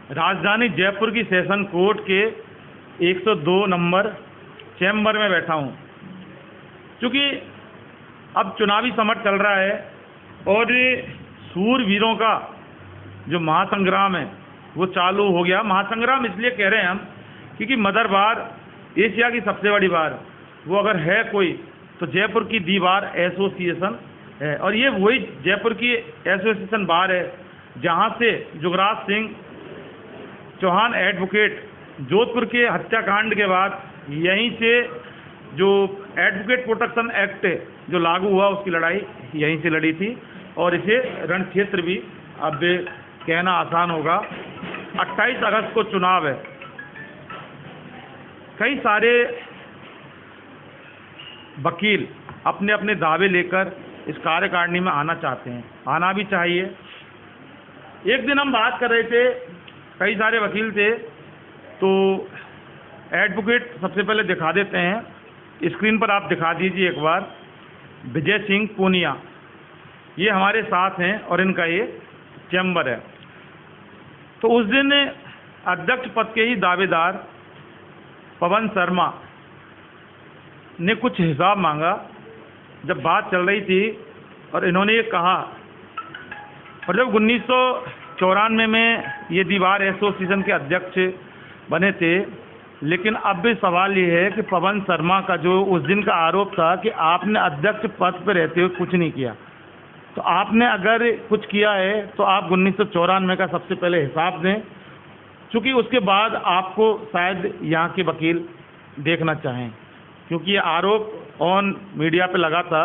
राजधानी जयपुर की session court के 102 नंबर चैम्बर में बैठा हूँ। क्योंकि अब चुनावी समर चल रहा है और सूरवीरों का जो महासंग्राम है वो चालू हो गया। महासंग्राम इसलिए कह रहे हैं हम क्योंकि मदर बार, एशिया की सबसे बड़ी बार, वो अगर है कोई तो जयपुर की दी बार एसोसिएशन है। और ये वही जयपुर की एसोसिएशन बार है जहाँ से जुगराज सिंह चौहान एडवोकेट जोधपुर के हत्याकांड के बाद यहीं से जो एडवोकेट प्रोटेक्शन एक्ट जो लागू हुआ उसकी लड़ाई यहीं से लड़ी थी। और इसे रण क्षेत्र भी अब कहना आसान होगा। 28 अगस्त को चुनाव है। कई सारे वकील अपने अपने दावे लेकर इस कार्यकारिणी में आना चाहते हैं, आना भी चाहिए। एक दिन हम बात कर रहे थे, कई सारे वकील थे, तो एडवोकेट सबसे पहले दिखा देते हैं, स्क्रीन पर आप दिखा दीजिए एक बार। विजय सिंह पूनिया ये हमारे साथ हैं और इनका ये चैम्बर है। तो उस दिन अध्यक्ष पद के ही दावेदार पवन शर्मा ने कुछ हिसाब मांगा जब बात चल रही थी। और इन्होंने ये कहा, और जब 1994 में ये दीवार एसोसिएशन के अध्यक्ष बने थे, लेकिन अब भी सवाल ये है कि पवन शर्मा का जो उस दिन का आरोप था कि आपने अध्यक्ष पद पर रहते हुए कुछ नहीं किया, तो आपने अगर कुछ किया है तो आप 1994 का सबसे पहले हिसाब दें, क्योंकि उसके बाद आपको शायद यहाँ के वकील देखना चाहें, क्योंकि ये आरोप ऑन मीडिया पे लगा था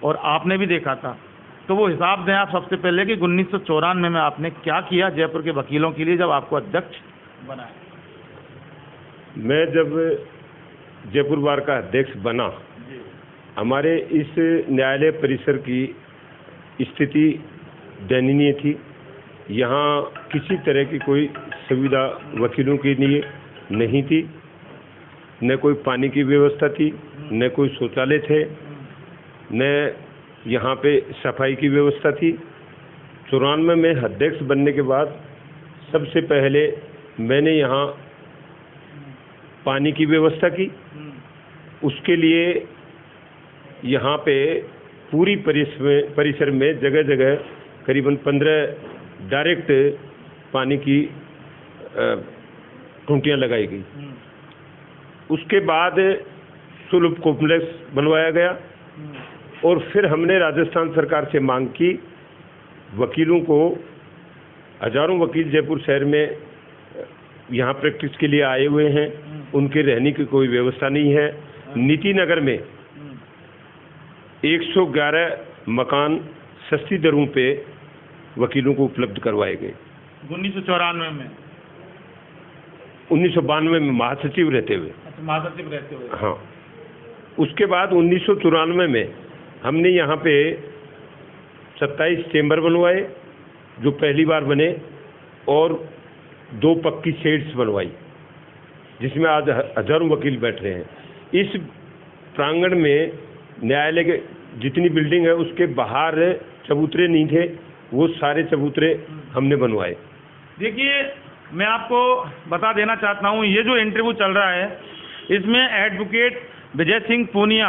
और आपने भी देखा था। तो वो हिसाब दें आप सबसे पहले कि 1994 में आपने क्या किया जयपुर के वकीलों के लिए जब आपको अध्यक्ष बनाया। मैं जब जयपुर बार का अध्यक्ष बना, हमारे इस न्यायालय परिसर की स्थिति दयनीय थी। यहाँ किसी तरह की कोई सुविधा वकीलों के लिए नहीं थी, न कोई पानी की व्यवस्था थी, न कोई शौचालय थे, न यहाँ पे सफाई की व्यवस्था थी। 94 में अध्यक्ष बनने के बाद सबसे पहले मैंने यहाँ पानी की व्यवस्था की। उसके लिए यहाँ पे पूरी परिसर में जगह जगह करीबन 15 डायरेक्ट पानी की टूटियाँ लगाई गई। उसके बाद सुलभ कॉम्प्लेक्स बनवाया गया और फिर हमने राजस्थान सरकार से मांग की, वकीलों को, हजारों वकील जयपुर शहर में यहाँ प्रैक्टिस के लिए आए हुए हैं, उनके रहने की कोई व्यवस्था नहीं है। नीति नगर में 111 मकान सस्ती दरों पे वकीलों को उपलब्ध करवाए गए। 1994 में 1992 में महासचिव रहते हुए। अच्छा, महासचिव रहते हुए। हाँ। उसके बाद 1994 में हमने यहाँ पे 27 चेंबर बनवाए जो पहली बार बने, और 2 पक्की शेड्स बनवाई जिसमें आज हजारों वकील बैठ रहे हैं। इस प्रांगण में न्यायालय के जितनी बिल्डिंग है उसके बाहर चबूतरे नहीं थे, वो सारे चबूतरे हमने बनवाए। देखिए, मैं आपको बता देना चाहता हूँ, ये जो इंटरव्यू चल रहा है इसमें एडवोकेट विजय सिंह पूनिया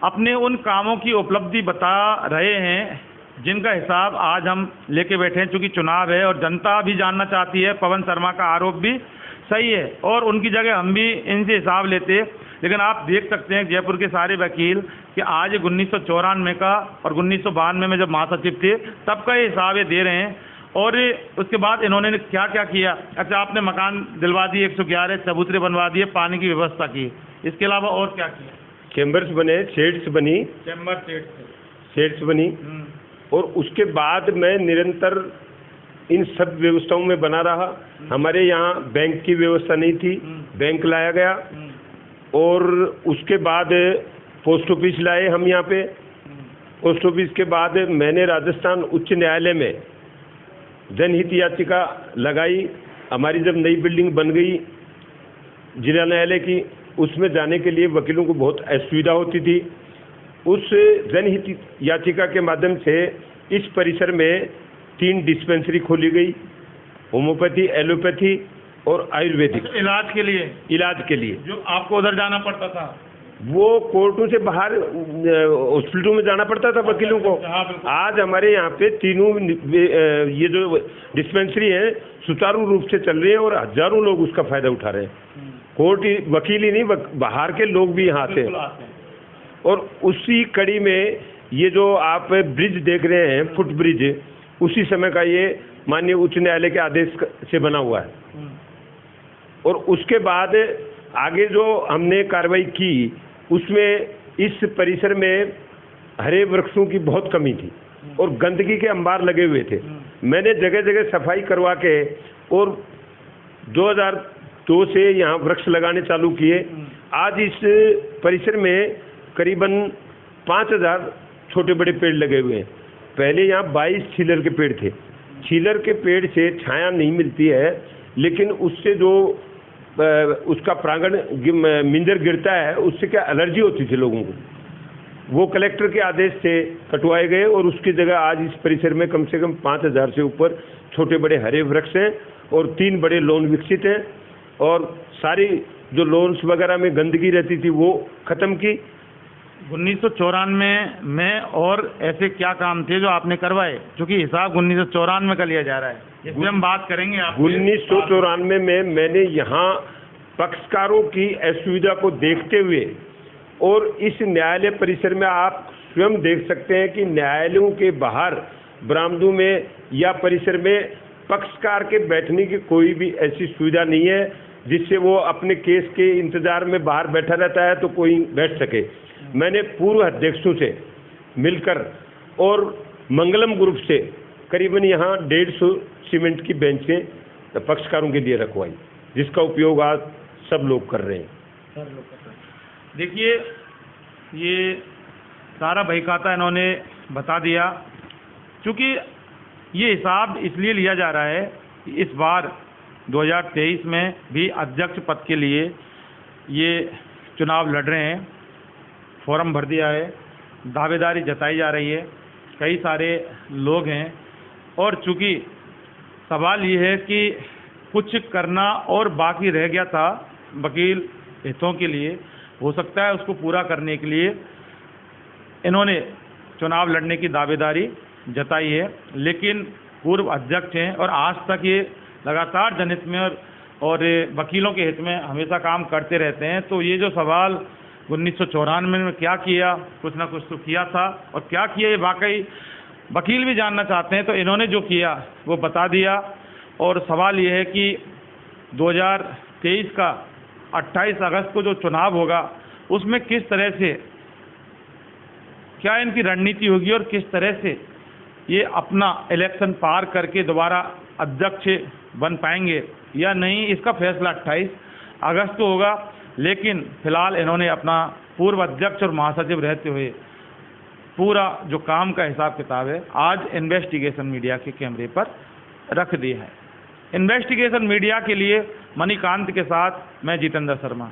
अपने उन कामों की उपलब्धि बता रहे हैं जिनका हिसाब आज हम लेके बैठे हैं। चूँकि चुनाव है और जनता भी जानना चाहती है, पवन शर्मा का आरोप भी सही है और उनकी जगह हम भी इनसे हिसाब लेते। लेकिन आप देख सकते हैं जयपुर के सारे वकील कि आज 1994 का और 1992 में जब महासचिव थे तब का ये हिसाब ये दे रहे हैं। और उसके बाद इन्होंने क्या क्या किया। अच्छा, आपने मकान दिलवा दिए, 111 चबूतरे बनवा दिए, पानी की व्यवस्था की, इसके अलावा और क्या किया? चैम्बर्स बने, शेड्स बनी, चैम्बर शेड्स बनी। और उसके बाद मैं निरंतर इन सब व्यवस्थाओं में बना रहा। हमारे यहाँ बैंक की व्यवस्था नहीं थी, बैंक लाया गया। और उसके बाद पोस्ट ऑफिस लाए हम यहाँ पे। पोस्ट ऑफिस के बाद मैंने राजस्थान उच्च न्यायालय में जनहित याचिका लगाई। हमारी जब नई बिल्डिंग बन गई जिला न्यायालय की, उसमें जाने के लिए वकीलों को बहुत असुविधा होती थी। उस जनहित याचिका के माध्यम से इस परिसर में 3 डिस्पेंसरी खोली गई, होम्योपैथी, एलोपैथी और आयुर्वेदिक। इलाज के लिए? इलाज के लिए जो आपको उधर जाना पड़ता था, वो कोर्टों से बाहर हॉस्पिटलों में जाना पड़ता था वकीलों को। हाँ, बिल्कुल। आज हमारे यहाँ पे तीनों ये जो डिस्पेंसरी है सुचारू रूप से चल रही है और हजारों लोग उसका फायदा उठा रहे हैं। कोर्ट वकील ही नहीं, बाहर के लोग भी यहाँ आते हैं। और उसी कड़ी में ये जो आप ब्रिज देख रहे हैं, फुट ब्रिज, उसी समय का ये माननीय उच्च न्यायालय के आदेश से बना हुआ है। और उसके बाद आगे जो हमने कार्रवाई की उसमें इस परिसर में हरे वृक्षों की बहुत कमी थी और गंदगी के अंबार लगे हुए थे। मैंने जगह जगह सफाई करवा के और 2002 से यहाँ वृक्ष लगाने चालू किए। आज इस परिसर में करीबन 5000 छोटे बड़े पेड़ लगे हुए हैं। पहले यहाँ 22 छीलर के पेड़ थे। छीलर के पेड़ से छाया नहीं मिलती है, लेकिन उससे जो उसका प्रांगण मिंजर गिरता है उससे क्या एलर्जी होती थी लोगों को। वो कलेक्टर के आदेश से कटवाए गए और उसकी जगह आज इस परिसर में कम से कम 5000 से ऊपर छोटे बड़े हरे वृक्ष हैं और 3 बड़े लॉन विकसित हैं। और सारी जो लॉन्स वगैरह में गंदगी रहती थी वो ख़त्म की। 1994 में और ऐसे क्या काम थे जो आपने करवाए, क्योंकि हिसाब 1994 का लिया जा रहा है, इसमें हम बात करेंगे। 1994 में मैंने यहाँ पक्षकारों की असुविधा को देखते हुए और इस न्यायालय परिसर में आप स्वयं देख सकते हैं कि न्यायालयों के बाहर बरामदों में या परिसर में पक्षकार के बैठने की कोई भी ऐसी सुविधा नहीं है जिससे वो अपने केस के इंतजार में बाहर बैठा रहता है तो कोई बैठ सके। मैंने पूर्व अध्यक्षों से मिलकर और मंगलम ग्रुप से करीबन यहाँ 150 सीमेंट की बेंचें पक्षकारों के लिए रखवाई, जिसका उपयोग आज सब लोग कर रहे हैं। देखिए, ये सारा बहीखाता इन्होंने बता दिया। क्योंकि ये हिसाब इसलिए लिया जा रहा है कि इस बार 2023 में भी अध्यक्ष पद के लिए ये चुनाव लड़ रहे हैं। फॉर्म भर दिया है, दावेदारी जताई जा रही है, कई सारे लोग हैं। और चूँकि सवाल ये है कि कुछ करना और बाकी रह गया था वकील हितों के लिए, हो सकता है उसको पूरा करने के लिए इन्होंने चुनाव लड़ने की दावेदारी जताई है। लेकिन पूर्व अध्यक्ष हैं और आज तक ये लगातार जनहित में और वकीलों के हित में हमेशा काम करते रहते हैं। तो ये जो सवाल 1994 में क्या किया, कुछ ना कुछ तो किया था, और क्या किया ये वाकई वकील भी जानना चाहते हैं। तो इन्होंने जो किया वो बता दिया। और सवाल ये है कि 2023 का 28 अगस्त को जो चुनाव होगा उसमें किस तरह से, क्या इनकी रणनीति होगी और किस तरह से ये अपना इलेक्शन पार करके दोबारा अध्यक्ष बन पाएंगे या नहीं, इसका फैसला 28 अगस्त को होगा। लेकिन फिलहाल इन्होंने अपना पूर्व अध्यक्ष और महासचिव रहते हुए पूरा जो काम का हिसाब किताब है आज इन्वेस्टिगेशन मीडिया के कैमरे पर रख दिया है। इन्वेस्टिगेशन मीडिया के लिए मणिकांत के साथ मैं जितेंद्र शर्मा।